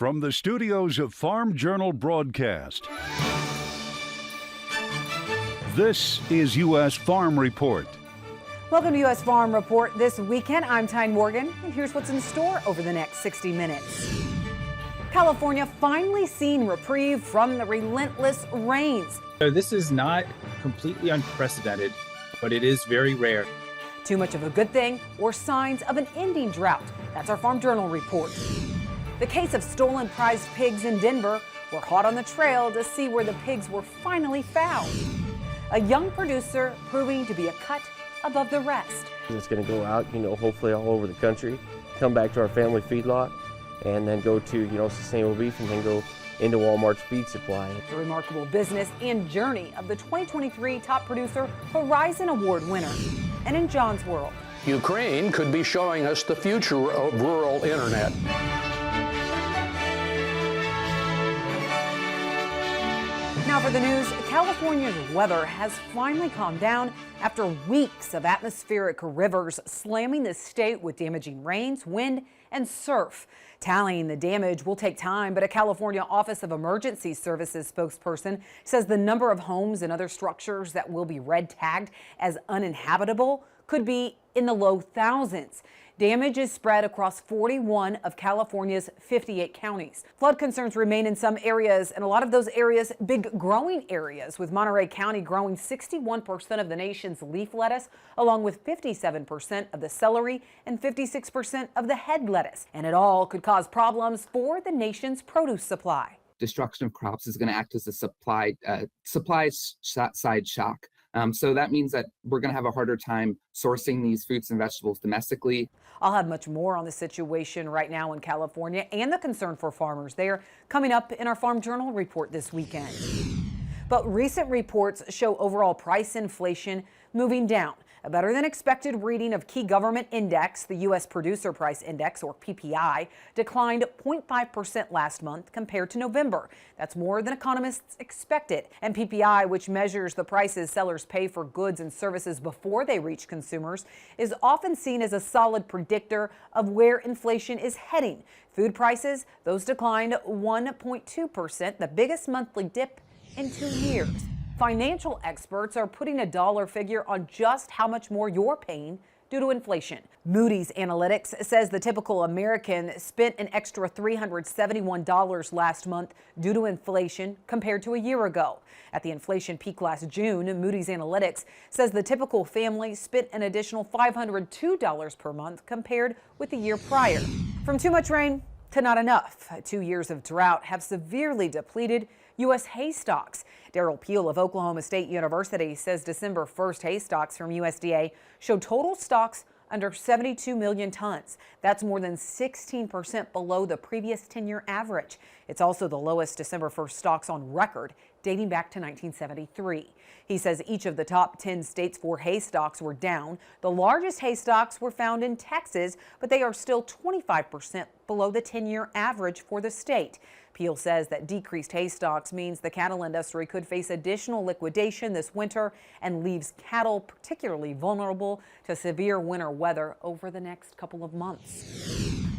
From the studios of Farm Journal Broadcast, this is U.S. Farm Report. Welcome to U.S. Farm Report this weekend. I'm Tyne Morgan, and here's what's in store over the next 60 minutes. California finally seeing reprieve from the relentless rains. So this is not completely unprecedented, but it is very rare. Too much of a good thing or signs of an ending drought? That's our Farm Journal report. The case of stolen prized pigs in Denver. We're hot on the trail to see where the pigs were finally found. A young producer proving to be a cut above the rest. It's going to go out, hopefully all over the country, come back to our family feedlot, and then go to, sustainable beef, and then go into Walmart's feed supply. The remarkable business and journey of the 2023 Top Producer Horizon Award winner. And in John's world, Ukraine could be showing us the future of rural internet. Now for the news, California's weather has finally calmed down after weeks of atmospheric rivers slamming the state with damaging rains, wind, and surf. Tallying the damage will take time, but a California Office of Emergency Services spokesperson says the number of homes and other structures that will be red tagged as uninhabitable could be in the low thousands. Damage is spread across 41 of California's 58 counties. Flood concerns remain in some areas, and a lot of those areas, big growing areas, with Monterey County growing 61% of the nation's leaf lettuce, along with 57% of the celery and 56% of the head lettuce. And it all could cause problems for the nation's produce supply. Destruction of crops is going to act as a supply side shock. So that means that we're going to have a harder time sourcing these fruits and vegetables domestically. I'll have much more on the situation right now in California and the concern for farmers there coming up in our Farm Journal report this weekend. But recent reports show overall price inflation moving down. A better than expected reading of key government index, the U.S. Producer Price Index, or PPI, declined 0.5% last month compared to November. That's more than economists expected. And PPI, which measures the prices sellers pay for goods and services before they reach consumers, is often seen as a solid predictor of where inflation is heading. Food prices, those declined 1.2%, the biggest monthly dip in 2 years. Financial experts are putting a dollar figure on just how much more you're paying due to inflation. Moody's Analytics says the typical American spent an extra $371 last month due to inflation compared to a year ago. At the inflation peak last June, Moody's Analytics says the typical family spent an additional $502 per month compared with the year prior. From too much rain to not enough, 2 years of drought have severely depleted U.S. hay stocks. Daryl Peel of Oklahoma State University says December 1st hay stocks from USDA showed total stocks under 72 million tons. That's more than 16% below the previous 10-year average. It's also the lowest December 1st stocks on record, dating back to 1973. He says each of the top 10 states for hay stocks were down. The largest hay stocks were found in Texas, but they are still 25% below the 10-year average for the state. Peel says that decreased hay stocks means the cattle industry could face additional liquidation this winter and leaves cattle particularly vulnerable to severe winter weather over the next couple of months.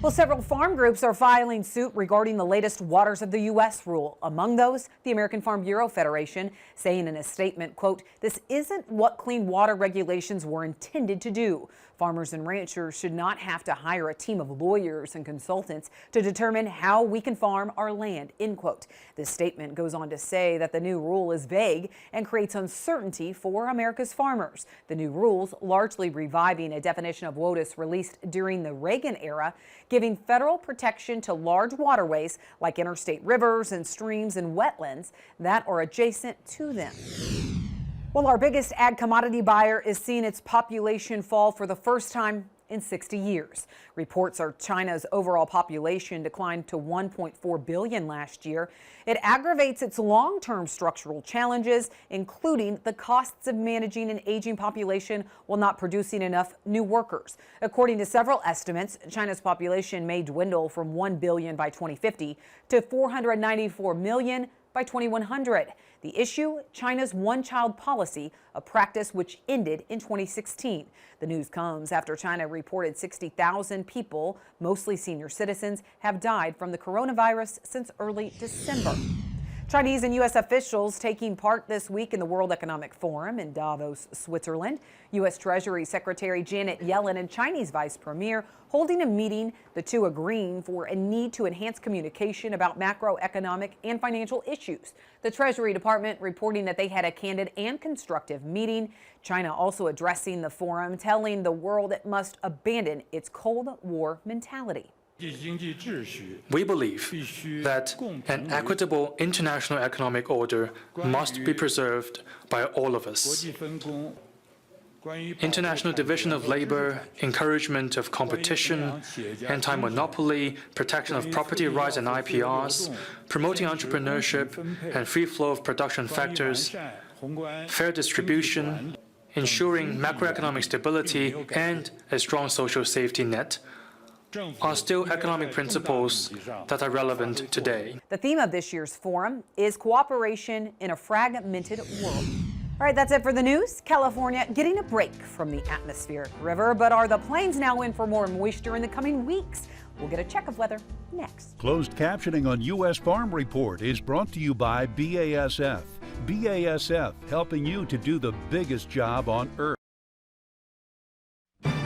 Well, several farm groups are filing suit regarding the latest Waters of the U.S. rule. Among those, the American Farm Bureau Federation, saying in a statement, quote, "This isn't what clean water regulations were intended to do. Farmers and ranchers should not have to hire a team of lawyers and consultants to determine how we can farm our land," end quote. This statement goes on to say that the new rule is vague and creates uncertainty for America's farmers. The new rules, largely reviving a definition of WOTUS released during the Reagan era, giving federal protection to large waterways like interstate rivers and streams and wetlands that are adjacent to them. Well, our biggest ag commodity buyer is seeing its population fall for the first time in 60 years. Reports are China's overall population declined to 1.4 billion last year. It aggravates its long-term structural challenges, including the costs of managing an aging population while not producing enough new workers. According to several estimates, China's population may dwindle from 1 billion by 2050 to 494 million by 2100. The issue, China's one-child policy, a practice which ended in 2016. The news comes after China reported 60,000 people, mostly senior citizens, have died from the coronavirus since early December. Chinese and U.S. officials taking part this week in the World Economic Forum in Davos, Switzerland. U.S. Treasury Secretary Janet Yellen and Chinese Vice Premier holding a meeting, the two agreeing for a need to enhance communication about macroeconomic and financial issues. The Treasury Department reporting that they had a candid and constructive meeting. China also addressing the forum, telling the world it must abandon its Cold War mentality. We believe that an equitable international economic order must be preserved by all of us. International division of labor, encouragement of competition, anti-monopoly, protection of property rights and IPRs, promoting entrepreneurship and free flow of production factors, fair distribution, ensuring macroeconomic stability and a strong social safety net are still economic principles that are relevant today. The theme of this year's forum is cooperation in a fragmented world. All right, that's it for the news. California getting a break from the atmospheric river, but are the plains now in for more moisture in the coming weeks? We'll get a check of weather next. Closed captioning on U.S. Farm Report is brought to you by BASF. BASF, helping you to do the biggest job on Earth.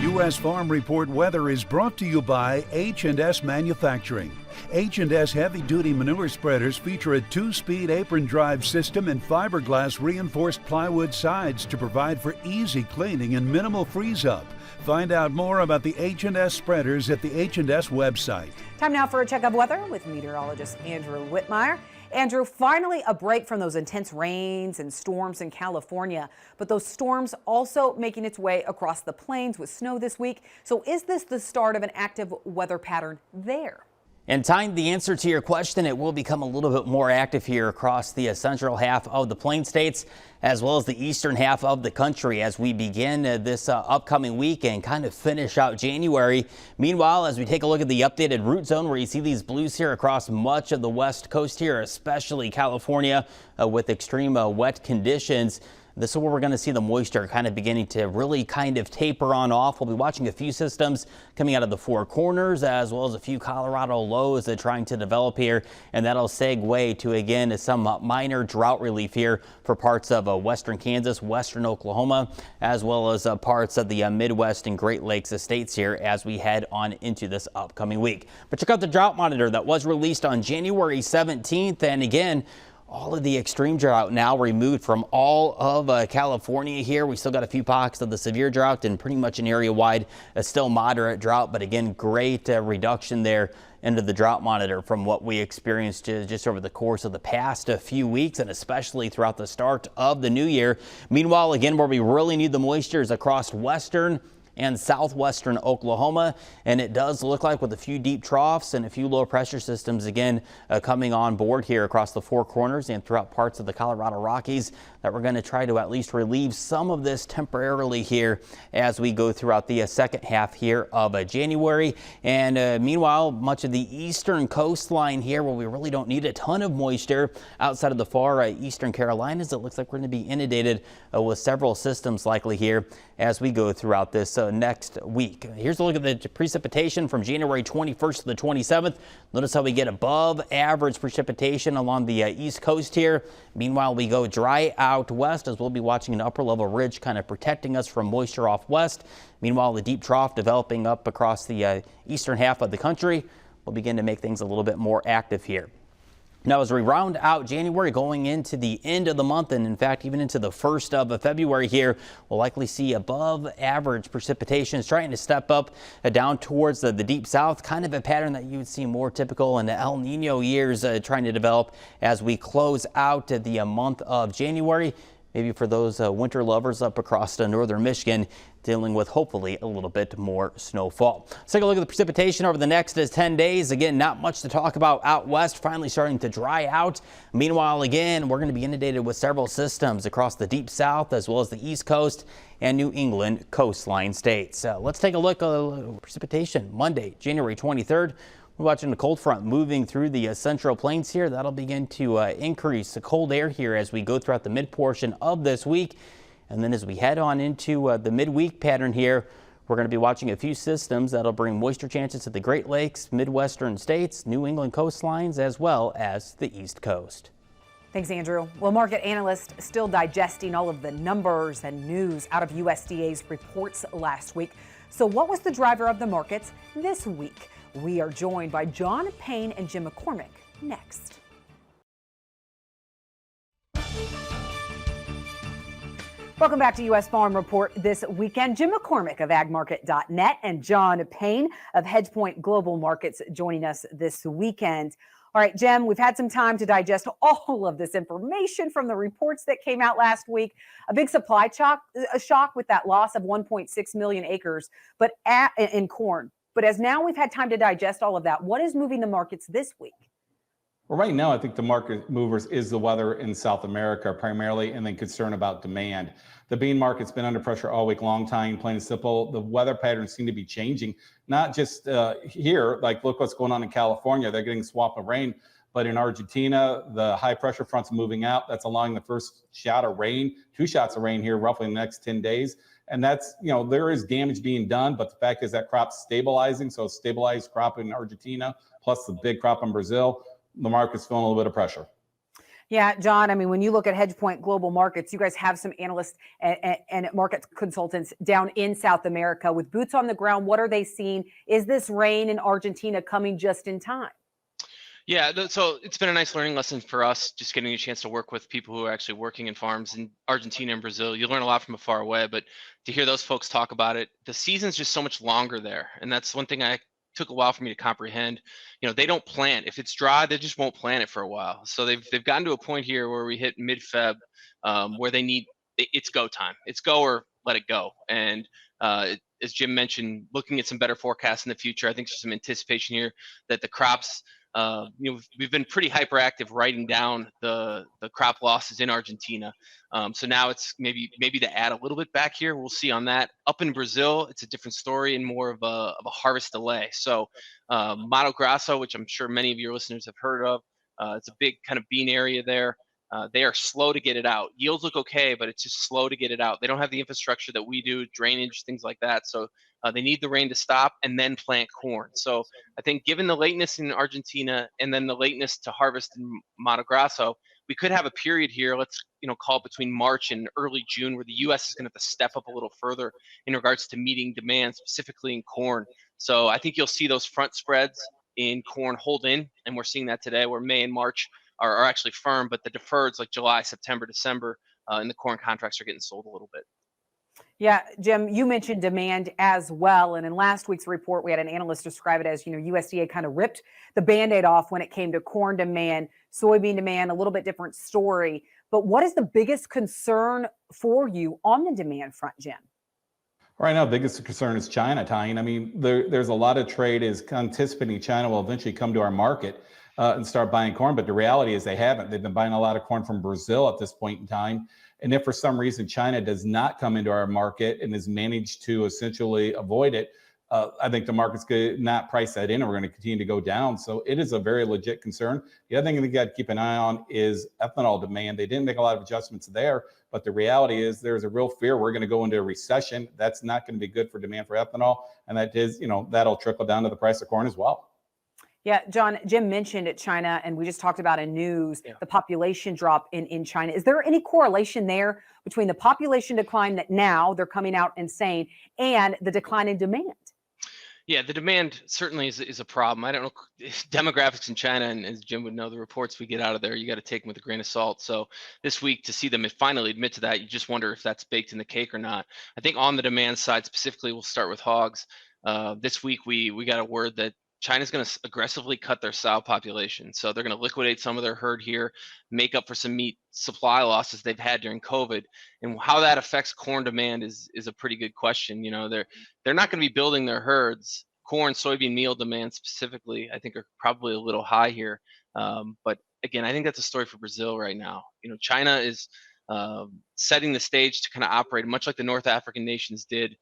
U.S. Farm Report weather is brought to you by H&S Manufacturing. H&S heavy-duty manure spreaders feature a 2-speed apron drive system and fiberglass reinforced plywood sides to provide for easy cleaning and minimal freeze-up. Find out more about the H&S spreaders at the H&S website. Time now for a check of weather with meteorologist Andrew Whitmire. Andrew, finally a break from those intense rains and storms in California, but those storms also making its way across the plains with snow this week. So is this the start of an active weather pattern there? And Tyne, the answer to your question, it will become a little bit more active here across the central half of the Plain States, as well as the eastern half of the country as we begin this upcoming week and kind of finish out January. Meanwhile, as we take a look at the updated root zone where you see these blues here across much of the west coast here, especially California with extreme wet conditions. This is where we're going to see the moisture kind of beginning to really kind of taper on off. We'll be watching a few systems coming out of the Four Corners, as well as a few Colorado lows that are trying to develop here. And that'll segue to, again, some minor drought relief here for parts of western Kansas, western Oklahoma, as well as parts of the Midwest and Great Lakes states here as we head on into this upcoming week. But check out the drought monitor that was released on January 17th. And again, all of the extreme drought now removed from all of California here. We still got a few pockets of the severe drought and pretty much an area-wide still moderate drought. But again, great reduction there into the drought monitor from what we experienced just over the course of the past few weeks and especially throughout the start of the new year. Meanwhile, again, where we really need the moisture is across western and southwestern Oklahoma, and it does look like with a few deep troughs and a few low pressure systems again coming on board here across the Four Corners and throughout parts of the Colorado Rockies, that we're going to try to at least relieve some of this temporarily here as we go throughout the second half here of January. And meanwhile, much of the eastern coastline here where we really don't need a ton of moisture outside of the far eastern Carolinas, it looks like we're going to be inundated with several systems likely here as we go throughout this next week. Here's a look at the precipitation from January 21st to the 27th. Notice how we get above average precipitation along the east coast here. Meanwhile, we go dry out west as we'll be watching an upper level ridge kind of protecting us from moisture off west. Meanwhile, the deep trough developing up across the eastern half of the country will begin to make things a little bit more active here. Now, as we round out January, going into the end of the month, and in fact, even into the 1st of February here, we'll likely see above average precipitation trying to step up down towards the deep south, kind of a pattern that you would see more typical in the El Nino years trying to develop as we close out the month of January. Maybe for those winter lovers up across northern Michigan, dealing with hopefully a little bit more snowfall. Let's take a look at the precipitation over the next 10 days. Again, not much to talk about out west, finally starting to dry out. Meanwhile, again, we're going to be inundated with several systems across the deep south as well as the east coast and New England coastline states. Let's take a look at precipitation Monday, January 23rd. We're watching the cold front moving through the central plains here. That'll begin to increase the cold air here as we go throughout the mid portion of this week. And then as we head on into the midweek pattern here, we're going to be watching a few systems that'll bring moisture chances to the Great Lakes, Midwestern states, New England coastlines, as well as the East Coast. Thanks, Andrew. Well, market analysts still digesting all of the numbers and news out of USDA's reports last week. So what was the driver of the markets this week? We are joined by John Payne and Jim McCormick next. Welcome back to U.S. Farm Report this weekend. Jim McCormick of agmarket.net and John Payne of HedgePoint Global Markets joining us this weekend. All right, Jim, we've had some time to digest all of this information from the reports that came out last week. A big supply shock with that loss of 1.6 million acres in corn. But as now we've had time to digest all of that, what is moving the markets this week? Well, right now, I think the market movers is the weather in South America primarily, and then concern about demand. The bean market's been under pressure all week long, Tyne, plain and simple. The weather patterns seem to be changing, not just here, like look what's going on in California. They're getting swamped of rain, but in Argentina, the high pressure front's moving out. That's allowing the first shot of rain, 2 shots of rain here roughly in the next 10 days. And that's, there is damage being done, but the fact is that crop's stabilizing. So stabilized crop in Argentina, plus the big crop in Brazil, the market's feeling a little bit of pressure. Yeah, John, I mean, when you look at HedgePoint Global Markets, you guys have some analysts and market consultants down in South America with boots on the ground. What are they seeing? Is this rain in Argentina coming just in time? Yeah, so it's been a nice learning lesson for us, just getting a chance to work with people who are actually working in farms in Argentina and Brazil. You learn a lot from afar away, but to hear those folks talk about it, the season's just so much longer there. And that's one thing I took a while for me to comprehend. They don't plant. If it's dry, they just won't plant it for a while. So they've gotten to a point here where we hit mid-Feb where they need, it's go time. It's go or let it go. And as Jim mentioned, looking at some better forecasts in the future, I think there's some anticipation here that the crops, we've been pretty hyperactive writing down the crop losses in Argentina. So now it's maybe to add a little bit back here. We'll see on that. Up in Brazil, it's a different story and more of a harvest delay. So Mato Grosso, which I'm sure many of your listeners have heard of, it's a big kind of bean area there. They are slow to get it out. Yields look okay, but it's just slow to get it out. They don't have the infrastructure that we do, drainage, things like that. So they need the rain to stop and then plant corn. So I think given the lateness in Argentina and then the lateness to harvest in Mato Grosso, we could have a period here, let's call it between March and early June, where the U.S. is going to have to step up a little further in regards to meeting demand, specifically in corn. So I think you'll see those front spreads in corn hold in, and we're seeing that today, where May and March are actually firm, but the deferreds like July, September, December, and the corn contracts are getting sold a little bit. Yeah, Jim, you mentioned demand as well. And in last week's report, we had an analyst describe it as, USDA kind of ripped the Band-Aid off when it came to corn demand, soybean demand, a little bit different story. But what is the biggest concern for you on the demand front, Jim? Right now, the biggest concern is China, Tyne. I mean, there's a lot of trade is anticipating China will eventually come to our market and start buying corn. But the reality is they haven't. They've been buying a lot of corn from Brazil at this point in time. And if for some reason China does not come into our market and has managed to essentially avoid it, I think the market's going to not price that in, and we're going to continue to go down. So it is a very legit concern. The other thing we got to keep an eye on is ethanol demand. They didn't make a lot of adjustments there, but the reality is there's a real fear we're going to go into a recession. That's not going to be good for demand for ethanol, and that is, that'll trickle down to the price of corn as well. Yeah, John, Jim mentioned China, and we just talked about in news, the population drop in China. Is there any correlation there between the population decline that now they're coming out and saying and the decline in demand? Yeah, the demand certainly is a problem. I don't know demographics in China, and as Jim would know, the reports we get out of there, you got to take them with a grain of salt. So this week to see them finally admit to that, you just wonder if that's baked in the cake or not. I think on the demand side specifically, we'll start with hogs. This week we got a word that China's going to aggressively cut their sow population. So they're going to liquidate some of their herd here, make up for some meat supply losses they've had during COVID. And how that affects corn demand is a pretty good question. They're not going to be building their herds. Corn, soybean meal demand specifically, I think, are probably a little high here. But again, I think that's a story for Brazil right now. China is setting the stage to kind of operate much like the North African nations did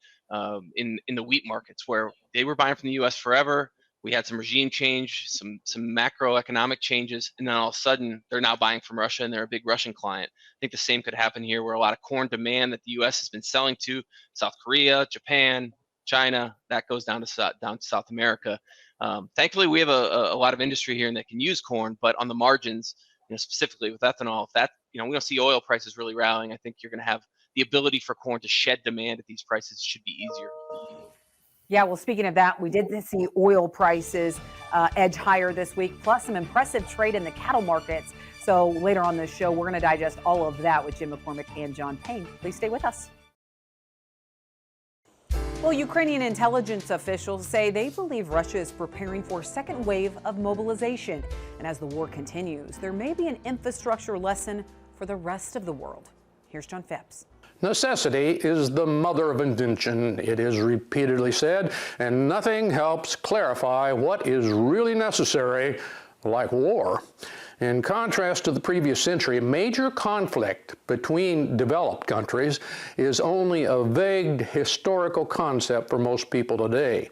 in the wheat markets, where they were buying from the U.S. forever. we had some regime change, some macroeconomic changes, and then all of a sudden they're now buying from Russia and they're a big Russian client. I think the same could happen here, where a lot of corn demand that the U.S. has been selling to South Korea, Japan, China, that goes down to South America. Thankfully, we have a lot of industry here that can use corn, but on the margins, specifically with ethanol, if that, we don't see oil prices really rallying, I think you're going to have the ability for corn to shed demand at these prices should be easier. Yeah, well, speaking of that, we did see oil prices edge higher this week, plus some impressive trade in the cattle markets. So later on this show, we're going to digest all of that with Jim McCormick and John Payne. Please stay with us. Well, Ukrainian intelligence officials say they believe Russia is preparing for a second wave of mobilization. And as the war continues, there may be an infrastructure lesson for the rest of the world. Here's John Phipps. Necessity is the mother of invention, it is repeatedly said, and nothing helps clarify what is really necessary like war. In contrast to the previous century, major conflict between developed countries is only a vague historical concept for most people today.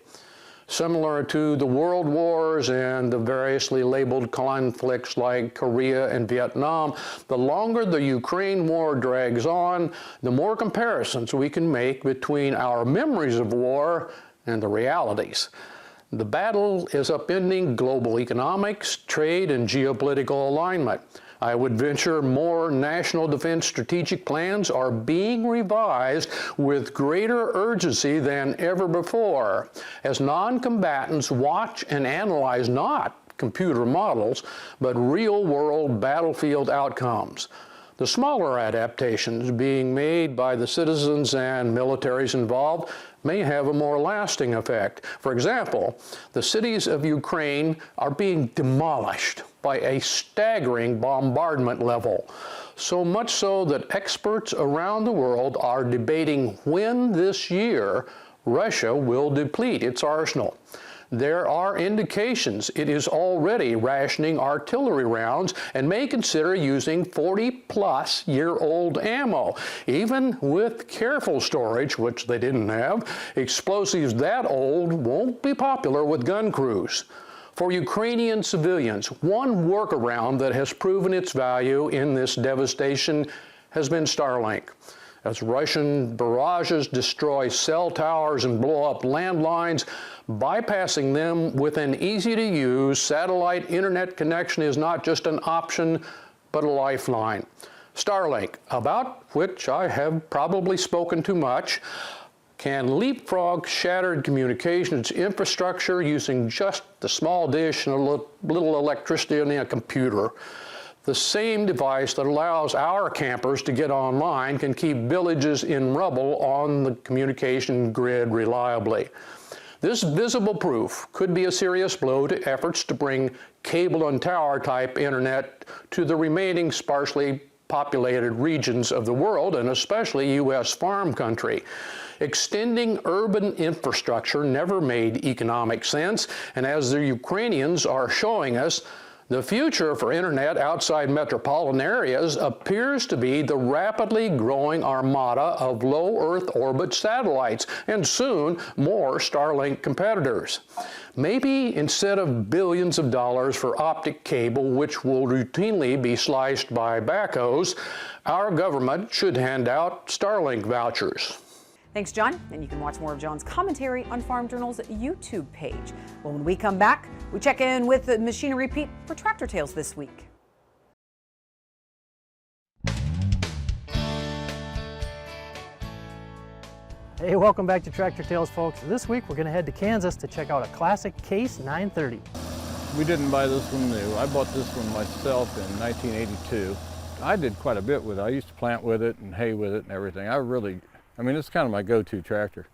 Similar to the world wars and the variously labeled conflicts like Korea and Vietnam, the longer the Ukraine war drags on, the more comparisons we can make between our memories of war and the realities. The battle is upending global economics, trade, and geopolitical alignment. I would venture more national defense strategic plans are being revised with greater urgency than ever before, as non-combatants watch and analyze not computer models, but real-world battlefield outcomes. The smaller adaptations being made by the citizens and militaries involved may have a more lasting effect. For example, the cities of Ukraine are being demolished by a staggering bombardment level, so much so that experts around the world are debating when this year Russia will deplete its arsenal. There are indications it is already rationing artillery rounds and may consider using 40-plus-year-old ammo. Even with careful storage, which they didn't have, explosives that old won't be popular with gun crews. For Ukrainian civilians, one workaround that has proven its value in this devastation has been Starlink. As Russian barrages destroy cell towers and blow up landlines, bypassing them with an easy-to-use satellite internet connection is not just an option, but a lifeline. Starlink, about which I have probably spoken too much, can leapfrog shattered communications infrastructure using just the small dish and a little electricity in a computer. The same device that allows our campers to get online can keep villages in rubble on the communication grid reliably. This visible proof could be a serious blow to efforts to bring cable and tower type internet to the remaining sparsely populated regions of the world, and especially U.S. farm country. Extending urban infrastructure never made economic sense, and as the Ukrainians are showing us, the future for internet outside metropolitan areas appears to be the rapidly growing armada of low Earth orbit satellites, and soon more Starlink competitors. Maybe instead of billions of dollars for optic cable, which will routinely be sliced by backhoes, our government should hand out Starlink vouchers. Thanks, John. And you can watch more of John's commentary on Farm Journal's YouTube page. Well, when we come back, we check in with the Machinery Pete for Tractor Tales this week. Hey, welcome back to Tractor Tales, folks. This week we're going to head to Kansas to check out a classic Case 930. We didn't buy this one new. I bought this one myself in 1982. I did quite a bit with it. I used to plant with it and hay with it and everything. I mean, it's kind of my go-to tractor.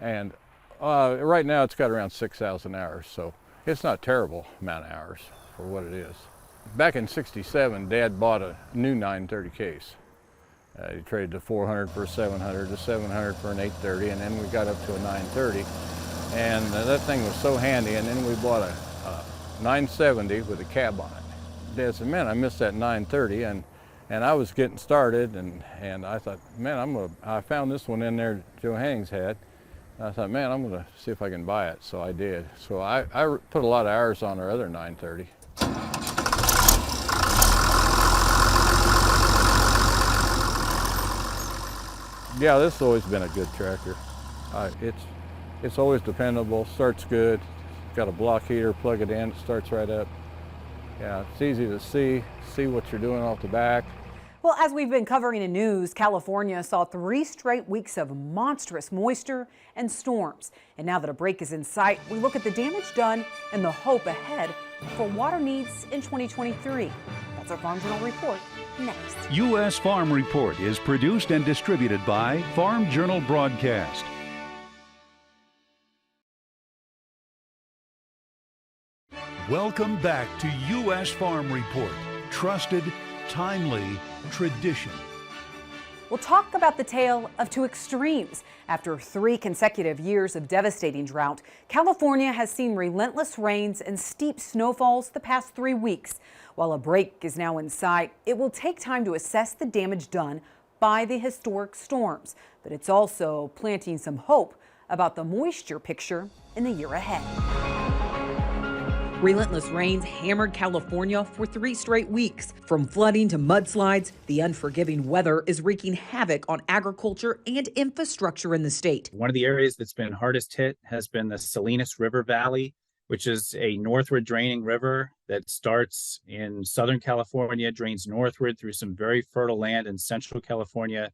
And right now it's got around 6,000 hours, so it's not a terrible amount of hours for what it is. Back in '67, Dad bought a new 930 Case. He traded the 400 for a 700, the 700 for an 830, and then we got up to a 930. And that thing was so handy, and then we bought a 970 with a cab on it. Dad said, man, I missed that 930, and I was getting started, and I thought, man, I found this one in there Joe Hennings had, I thought, man, I'm going to see if I can buy it. So I did. So I put a lot of hours on our other 930. Yeah, this has always been a good tractor. It's always dependable, starts good. Got a block heater, plug it in, it starts right up. Yeah, it's easy to see what you're doing off the back. Well, as we've been covering in news, California saw 3 straight weeks of monstrous moisture and storms. And now that a break is in sight, we look at the damage done and the hope ahead for water needs in 2023. That's our Farm Journal report next. U.S. Farm Report is produced and distributed by Farm Journal Broadcast. Welcome back to U.S. Farm Report. Trusted, timely, tradition. We'll talk about the tale of 2 extremes. After 3 consecutive years of devastating drought, California has seen relentless rains and steep snowfalls the past 3 weeks. While a break is now in sight, it will take time to assess the damage done by the historic storms. But it's also planting some hope about the moisture picture in the year ahead. Relentless rains hammered California for 3 straight weeks. From flooding to mudslides, the unforgiving weather is wreaking havoc on agriculture and infrastructure in the state. One of the areas that's been hardest hit has been the Salinas River Valley, which is a northward draining river that starts in Southern California, drains northward through some very fertile land in Central California,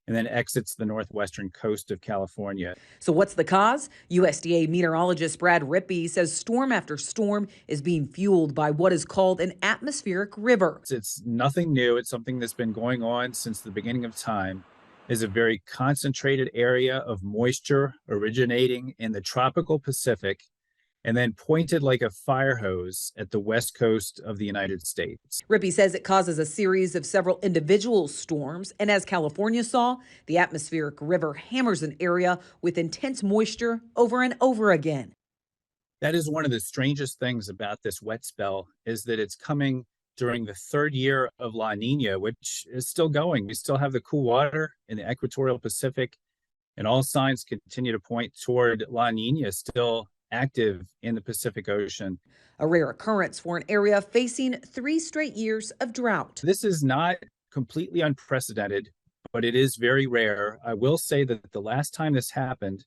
and then exits the northwestern coast of California. So what's the cause? USDA meteorologist Brad Rippey says storm after storm is being fueled by what is called an atmospheric river. It's nothing new. It's something that's been going on since the beginning of time. Is a very concentrated area of moisture originating in the tropical Pacific and then pointed like a fire hose at the west coast of the United States. Rippey says it causes a series of several individual storms, and as California saw, the atmospheric river hammers an area with intense moisture over and over again. That is one of the strangest things about this wet spell, is that it's coming during the 3rd year of La Nina, which is still going. We still have the cool water in the equatorial Pacific, and all signs continue to point toward La Nina still active in the Pacific Ocean. A rare occurrence for an area facing 3 straight years of drought. This is not completely unprecedented, but it is very rare. I will say that the last time this happened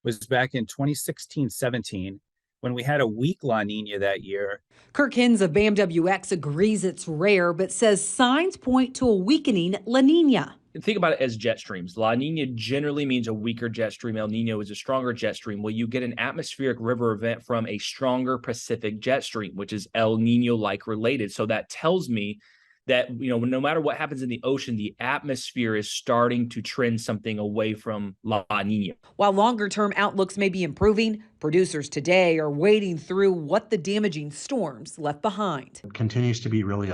was back in 2016-17, when we had a weak La Nina that year. Kirk Hins of BAMWX agrees it's rare, but says signs point to a weakening La Nina. Think about it as jet streams. La Nina generally means a weaker jet stream. El Nino is a stronger jet stream. Well, you get an atmospheric river event from a stronger Pacific jet stream, which is El Nino-like related. So that tells me that, no matter what happens in the ocean, the atmosphere is starting to trend something away from La Nina. While longer-term outlooks may be improving, producers today are wading through what the damaging storms left behind. It continues to be really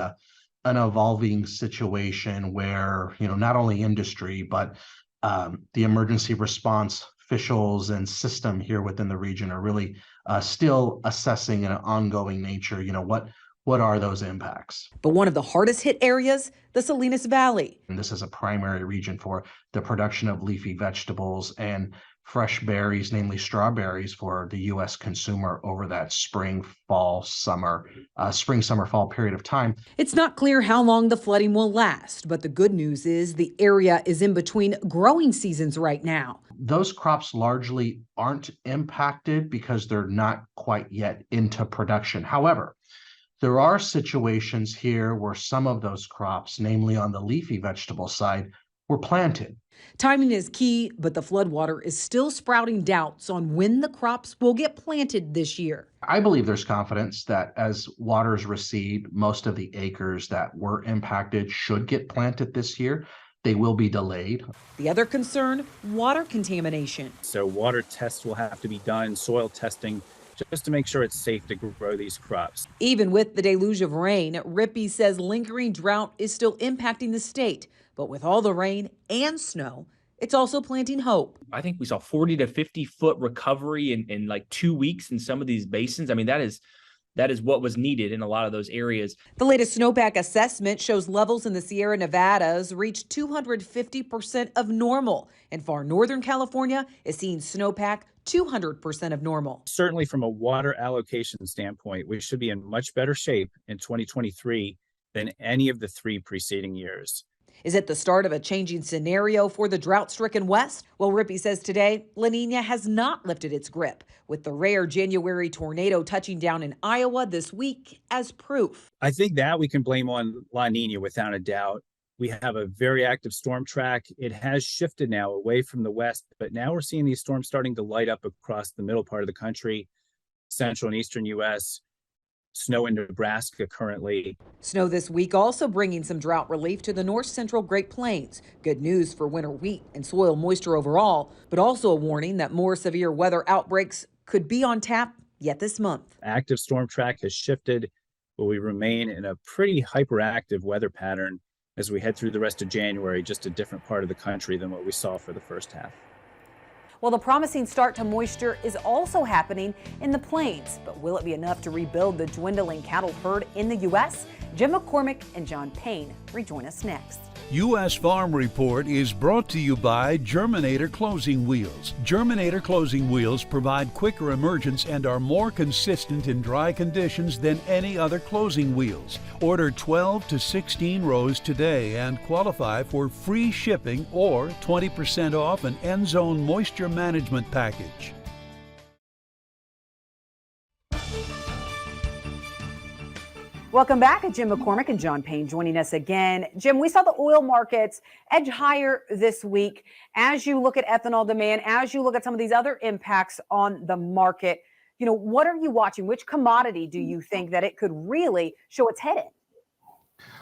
an evolving situation where, not only industry, but the emergency response officials and system here within the region are really still assessing in an ongoing nature, what are those impacts? But one of the hardest hit areas, the Salinas Valley. And this is a primary region for the production of leafy vegetables and fresh berries, namely strawberries, for the U.S. consumer over that spring, summer, fall period of time. It's not clear how long the flooding will last, but the good news is the area is in between growing seasons right now. Those crops largely aren't impacted because they're not quite yet into production. However, there are situations here where some of those crops, namely on the leafy vegetable side, were planted. Timing is key, but the floodwater is still sprouting doubts on when the crops will get planted this year. I believe there's confidence that as waters recede, most of the acres that were impacted should get planted this year. They will be delayed. The other concern, water contamination. So water tests will have to be done, soil testing, just to make sure it's safe to grow these crops. Even with the deluge of rain, Rippey says lingering drought is still impacting the state. But with all the rain and snow, it's also planting hope. I think we saw 40 to 50 foot recovery in like 2 weeks in some of these basins. I mean, that is that is what was needed in a lot of those areas. The latest snowpack assessment shows levels in the Sierra Nevadas reached 250% of normal, and far northern California is seeing snowpack 200% of normal. Certainly from a water allocation standpoint, we should be in much better shape in 2023 than any of the 3 preceding years. Is it the start of a changing scenario for the drought-stricken West? Well, Rippey says today La Nina has not lifted its grip, with the rare January tornado touching down in Iowa this week as proof. I think that we can blame on La Nina without a doubt. We have a very active storm track. It has shifted now away from the west, but now we're seeing these storms starting to light up across the middle part of the country, central and eastern U.S., snow in Nebraska currently. Snow this week also bringing some drought relief to the north central Great Plains. Good news for winter wheat and soil moisture overall, but also a warning that more severe weather outbreaks could be on tap yet this month. Active storm track has shifted, but we remain in a pretty hyperactive weather pattern as we head through the rest of January, just a different part of the country than what we saw for the first half. Well, the promising start to moisture is also happening in the plains, but will it be enough to rebuild the dwindling cattle herd in the U.S.? Jim McCormick and John Payne rejoin us next. U.S. Farm Report is brought to you by Germinator Closing Wheels. Germinator Closing Wheels provide quicker emergence and are more consistent in dry conditions than any other closing wheels. Order 12 to 16 rows today and qualify for free shipping or 20% off an end zone moisture management package. Welcome back. Jim McCormick and John Payne joining us again. Jim, we saw the oil markets edge higher this week. As you look at ethanol demand, as you look at some of these other impacts on the market, what are you watching? Which commodity do you think that it could really show its head in?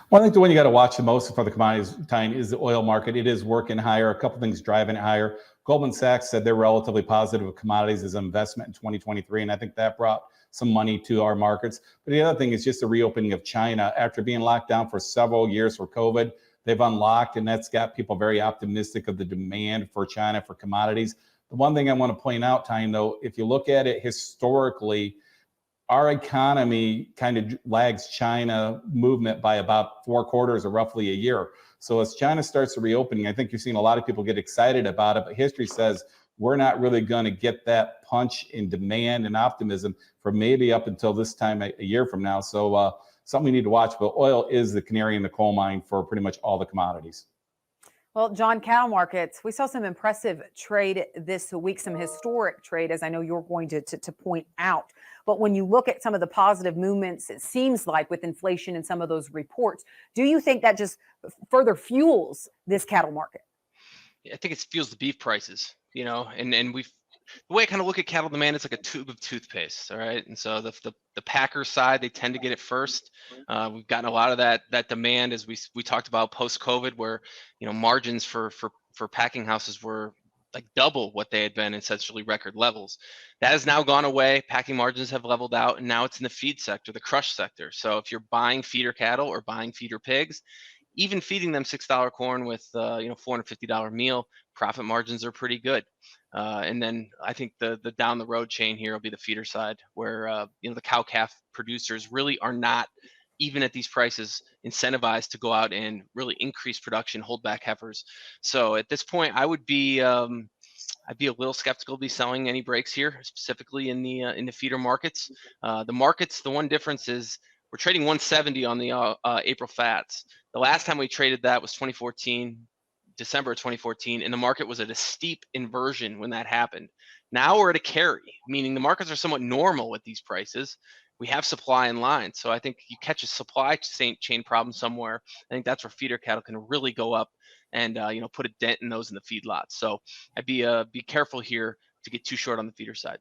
Well, I think the one you got to watch the most for the commodities time is the oil market. It is working higher. A couple things driving it higher. Goldman Sachs said they're relatively positive of commodities as an investment in 2023, and I think that brought some money to our markets. But the other thing is just the reopening of China. After being locked down for several years for COVID, they've unlocked, and that's got people very optimistic of the demand for China for commodities. The one thing I want to point out, Tyne, though, if you look at it historically, our economy kind of lags China movement by about 4 quarters or roughly a year. So as China starts to reopening, I think you're seeing a lot of people get excited about it, but history says we're not really going to get that punch in demand and optimism for maybe up until this time a year from now. So something we need to watch, but oil is the canary in the coal mine for pretty much all the commodities. Well, John, cattle markets, we saw some impressive trade this week, some historic trade, as I know you're going to point out. But when you look at some of the positive movements, it seems like with inflation and some of those reports, do you think that just further fuels this cattle market? I think it fuels the beef prices, and the way I kind of look at cattle demand, it's like a tube of toothpaste, all right? And so the packer side, they tend to get it first. We've gotten a lot of that demand as we talked about post-COVID, where margins for packing houses were like double what they had been, essentially record levels. That has now gone away. Packing margins have leveled out, and now it's in the feed sector, the crush sector. So if you're buying feeder cattle or buying feeder pigs, even feeding them $6 corn with $450 meal, profit margins are pretty good. And then I think the down the road chain here will be the feeder side, where the cow calf producers really are not, even at these prices, incentivized to go out and really increase production, hold back heifers. So at this point, I'd be a little skeptical to be selling any breaks here, specifically in the feeder markets. The one difference is we're trading 170 on the April fats. The last time we traded that was December of 2014, and the market was at a steep inversion when that happened. Now we're at a carry, meaning the markets are somewhat normal at these prices. We have supply in line. So I think you catch a supply chain problem somewhere. I think that's where feeder cattle can really go up and put a dent in those in the feedlots. So I'd be careful here to get too short on the feeder side.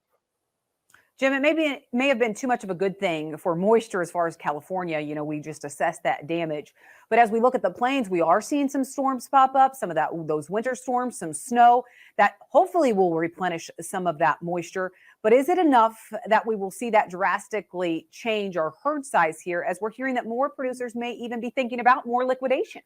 Jim, it may have been too much of a good thing for moisture as far as California. We just assessed that damage. But as we look at the plains, we are seeing some storms pop up, some of those winter storms, some snow that hopefully will replenish some of that moisture. But is it enough that we will see that drastically change our herd size here, as we're hearing that more producers may even be thinking about more liquidation?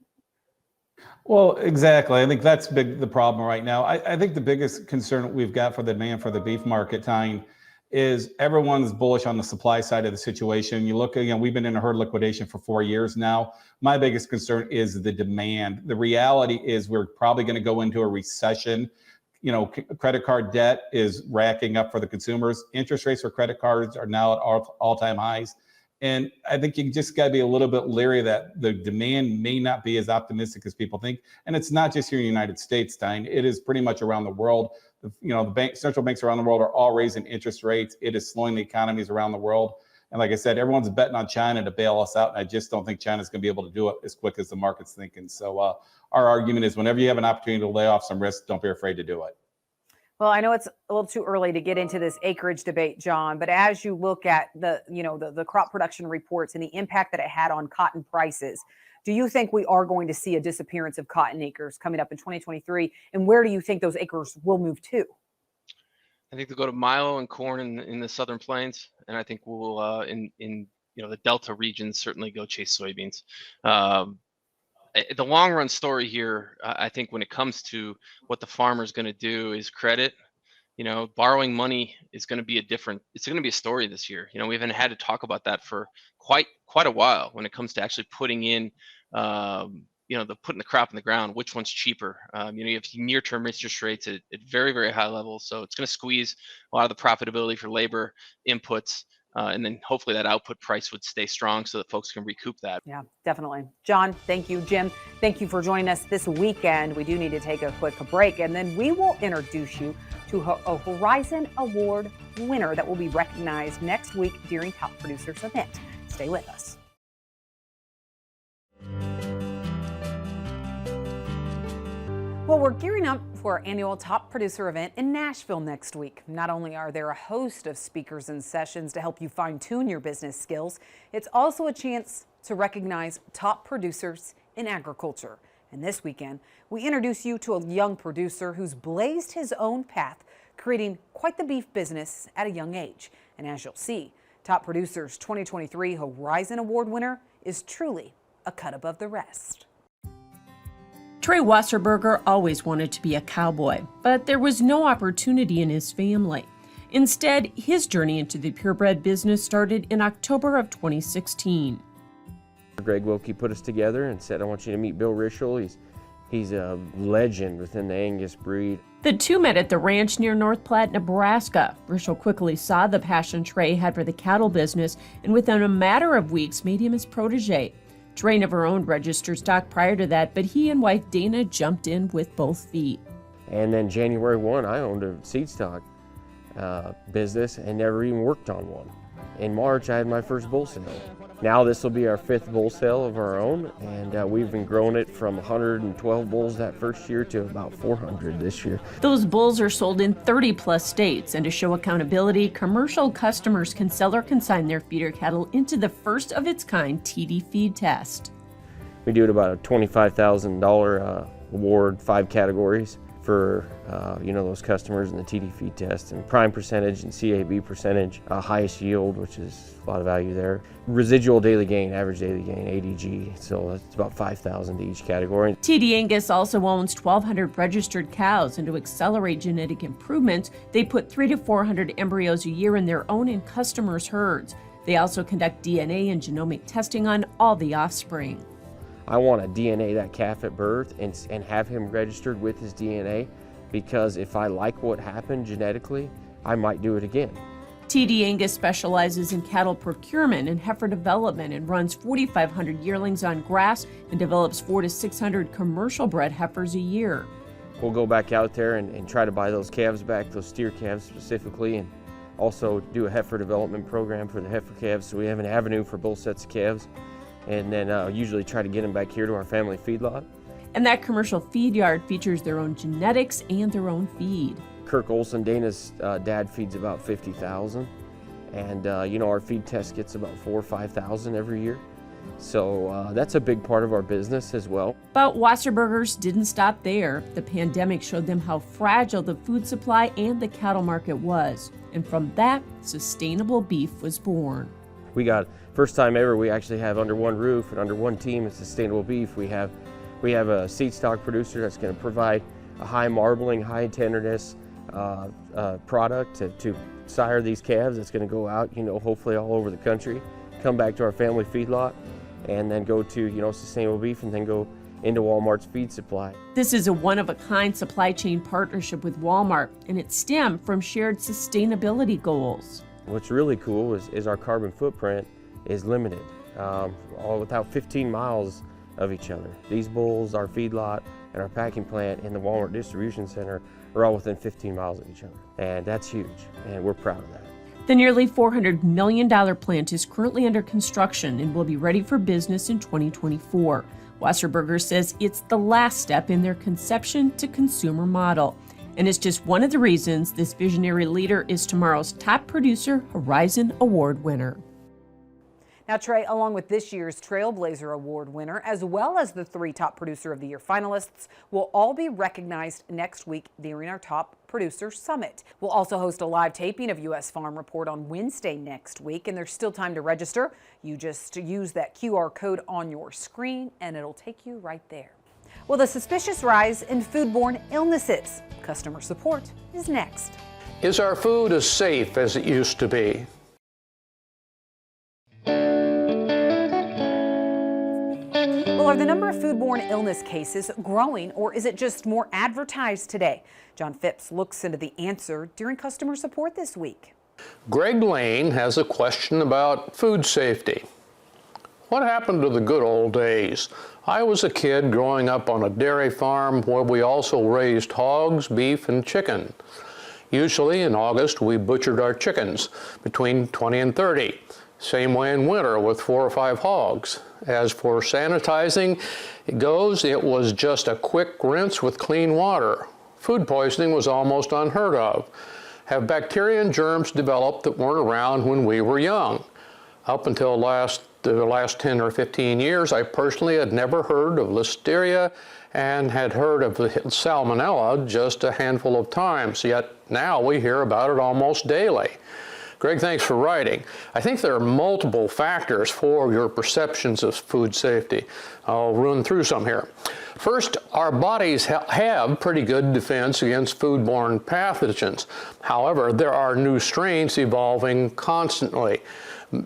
Well, exactly. I think that's the problem right now. I think the biggest concern we've got for the demand for the beef market, Tyne, is everyone's bullish on the supply side of the situation. You look, we've been in a herd liquidation for 4 years now. My biggest concern is the demand. The reality is we're probably going to go into a recession. Credit card debt is racking up for the consumers. Interest rates for credit cards are now at all-time highs. And I think you just got to be a little bit leery that the demand may not be as optimistic as people think. And it's not just here in the United States, Tyne. It is pretty much around the world. Central banks around the world are all raising interest rates. It is slowing the economies around the world. And like I said, everyone's betting on China to bail us out. And I just don't think China's going to be able to do it as quick as the market's thinking. So our argument is whenever you have an opportunity to lay off some risk, don't be afraid to do it. Well, I know it's a little too early to get into this acreage debate, John, but as you look at the crop production reports and the impact that it had on cotton prices, do you think we are going to see a disappearance of cotton acres coming up in 2023? And where do you think those acres will move to? I think they'll go to milo and corn in the southern plains, and I think we'll in the Delta regions certainly go chase soybeans. The long run story here, I think when it comes to what the farmer is going to do is credit. Borrowing money is going to be it's going to be a story this year. We haven't had to talk about that for quite a while when it comes to actually putting in, putting the crop in the ground, which one's cheaper. You have near-term interest rates at very, very high levels. So it's going to squeeze a lot of the profitability for labor inputs. And then hopefully that output price would stay strong so that folks can recoup that. Yeah, definitely. John, thank you. Jim, thank you for joining us this weekend. We do need to take a quick break, and then we will introduce you to a Horizon Award winner that will be recognized next week during Top Producers event. Stay with us. Well, we're gearing up for our annual Top Producer event in Nashville next week. Not only are there a host of speakers and sessions to help you fine-tune your business skills, it's also a chance to recognize top producers in agriculture. And this weekend, we introduce you to a young producer who's blazed his own path, creating quite the beef business at a young age. And as you'll see, Top Producers 2023 Horizon Award winner is truly a cut above the rest. Trey Wasserberger always wanted to be a cowboy, but there was no opportunity in his family. Instead, his journey into the purebred business started in October of 2016. Greg Wilkie put us together and said, I want you to meet Bill Rischel. He's a legend within the Angus breed. The two met at the ranch near North Platte, Nebraska. Rischel quickly saw the passion Trey had for the cattle business and within a matter of weeks made him his protege. Trey never owned registered stock prior to that, but he and wife Dana jumped in with both feet. And then January 1, I owned a seed stock business and never even worked on one. In March, I had my first bull sale. Now this will be our 5th bull sale of our own, and we've been growing it from 112 bulls that first year to about 400 this year. Those bulls are sold in 30-plus states, and to show accountability, commercial customers can sell or consign their feeder cattle into the first-of-its-kind TD feed test. We do it about a $25,000 award, 5 categories for those customers in the TD feed test, and prime percentage and CAB percentage, highest yield, which is a lot of value there. Residual daily gain, average daily gain, ADG, so that's about 5,000 to each category. TD Angus also owns 1,200 registered cows, and to accelerate genetic improvements, they put 300 to 400 embryos a year in their own and customers' herds. They also conduct DNA and genomic testing on all the offspring. I want to DNA that calf at birth and have him registered with his DNA, because if I like what happened genetically, I might do it again. TD Angus specializes in cattle procurement and heifer development and runs 4,500 yearlings on grass and develops 400 to 600 commercial bred heifers a year. We'll go back out there and try to buy those calves back, those steer calves specifically, and also do a heifer development program for the heifer calves, so we have an avenue for both sets of calves. And then usually try to get them back here to our family feedlot. And that commercial feed yard features their own genetics and their own feed. Kirk Olson, Dana's dad, feeds about 50,000. And our feed test gets about 4,000 or 5,000 every year. So that's a big part of our business as well. But Wasserbergers didn't stop there. The pandemic showed them how fragile the food supply and the cattle market was. And from that, sustainable beef was born. We got, first time ever, we actually have under one roof and under one team at Sustainable Beef. We have a seed stock producer that's going to provide a high marbling, high tenderness, product to sire these calves that's going to go out, hopefully all over the country, come back to our family feedlot, and then go to, sustainable beef, and then go into Walmart's feed supply. This is a one-of-a-kind supply chain partnership with Walmart, and it stemmed from shared sustainability goals. What's really cool is our carbon footprint is limited, all without 15 miles of each other. These bulls, our feedlot, and our packing plant and the Walmart distribution center are all within 15 miles of each other. And that's huge, and we're proud of that. The nearly $400 million plant is currently under construction and will be ready for business in 2024. Wasserburger says it's the last step in their conception to consumer model. And it's just one of the reasons this visionary leader is tomorrow's top producer Horizon Award winner. Now, Trey, along with this year's Trailblazer Award winner, as well as the 3 Top Producer of the Year finalists, will all be recognized next week during our Top Producer Summit. We'll also host a live taping of U.S. Farm Report on Wednesday next week, and there's still time to register. You just use that QR code on your screen, and it'll take you right there. Well, the suspicious rise in foodborne illnesses. Customer support is next. Is our food as safe as it used to be? Well, are the number of foodborne illness cases growing, or is it just more advertised today? John Phipps looks into the answer during customer support this week. Greg Lane has a question about food safety. What happened to the good old days? I was a kid growing up on a dairy farm where we also raised hogs, beef, and chicken. Usually in August, we butchered our chickens, between 20 and 30. Same way in winter with 4 or 5 hogs. As for sanitizing it was just a quick rinse with clean water. Food poisoning was almost unheard of. Have bacteria and germs developed that weren't around when we were young? Up until the last 10 or 15 years, I personally had never heard of listeria and had heard of the salmonella just a handful of times, yet now we hear about it almost daily. Greg, thanks for writing. I think there are multiple factors for your perceptions of food safety. I'll run through some here. First, our bodies have pretty good defense against foodborne pathogens. However, there are new strains evolving constantly.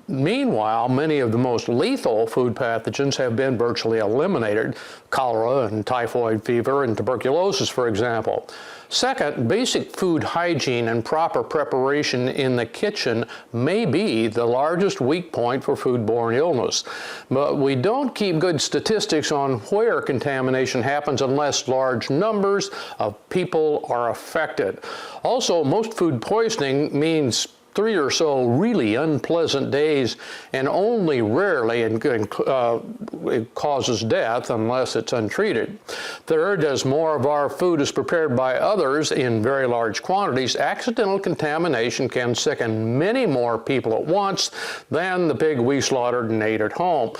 Meanwhile, many of the most lethal food pathogens have been virtually eliminated, cholera and typhoid fever and tuberculosis, for example. Second, basic food hygiene and proper preparation in the kitchen may be the largest weak point for foodborne illness. But we don't keep good statistics on where contamination happens unless large numbers of people are affected. Also, most food poisoning means 3 or so really unpleasant days, and only rarely it causes death unless it's untreated. Third, as more of our food is prepared by others in very large quantities, accidental contamination can sicken many more people at once than the pig we slaughtered and ate at home.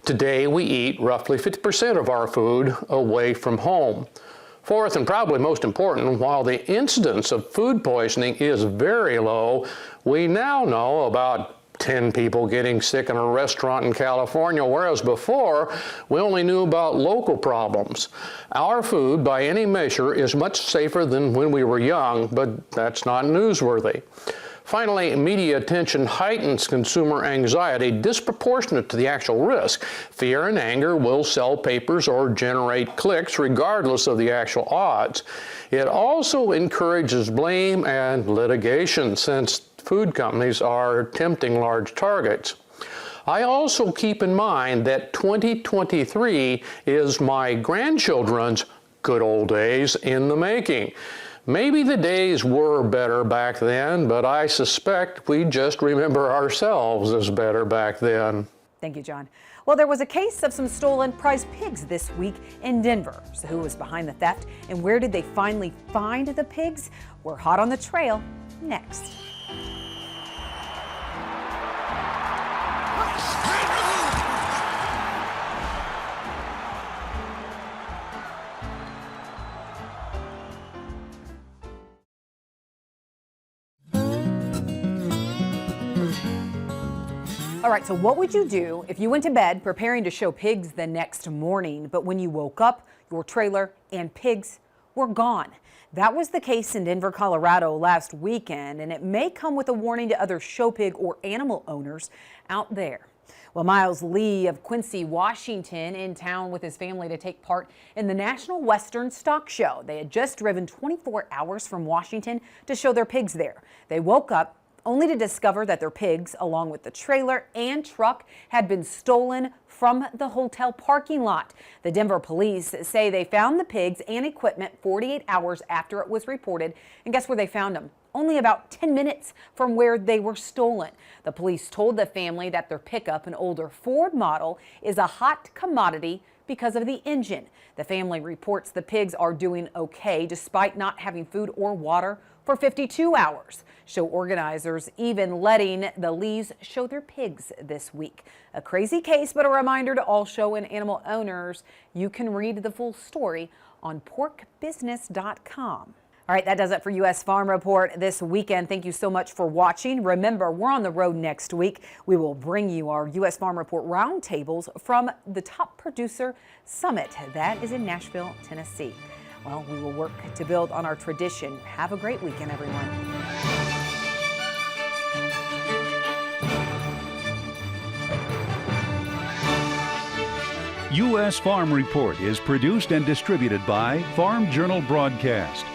Today, we eat roughly 50% of our food away from home. Fourth, and probably most important, while the incidence of food poisoning is very low, we now know about 10 people getting sick in a restaurant in California, whereas before, we only knew about local problems. Our food, by any measure, is much safer than when we were young, but that's not newsworthy. Finally, media attention heightens consumer anxiety disproportionate to the actual risk. Fear and anger will sell papers or generate clicks regardless of the actual odds. It also encourages blame and litigation since food companies are tempting large targets. I also keep in mind that 2023 is my grandchildren's good old days in the making. Maybe the days were better back then, but I suspect we just remember ourselves as better back then. Thank you, John. Well, there was a case of some stolen prize pigs this week in Denver. So who was behind the theft and where did they finally find the pigs? We're hot on the trail next. All right, so what would you do if you went to bed preparing to show pigs the next morning, but when you woke up, your trailer and pigs were gone. That was the case in Denver, Colorado last weekend, and it may come with a warning to other show pig or animal owners out there. Well, Miles Lee of Quincy, Washington, in town with his family to take part in the National Western Stock Show. They had just driven 24 hours from Washington to show their pigs there. They woke up only to discover that their pigs, along with the trailer and truck, had been stolen from the hotel parking lot. The Denver police say they found the pigs and equipment 48 hours after it was reported. And guess where they found them? Only about 10 minutes from where they were stolen. The police told the family that their pickup, an older Ford model, is a hot commodity because of the engine. The family reports the pigs are doing okay despite not having food or water for 52 hours. Show organizers even letting the Lees show their pigs this week. A crazy case, but a reminder to all show and animal owners, you can read the full story on porkbusiness.com. All right, that does it for U.S. Farm Report this weekend. Thank you so much for watching. Remember, we're on the road next week. We will bring you our U.S. Farm Report roundtables from the Top Producer Summit. That is in Nashville, Tennessee. Well, we will work to build on our tradition. Have a great weekend, everyone. U.S. Farm Report is produced and distributed by Farm Journal Broadcast.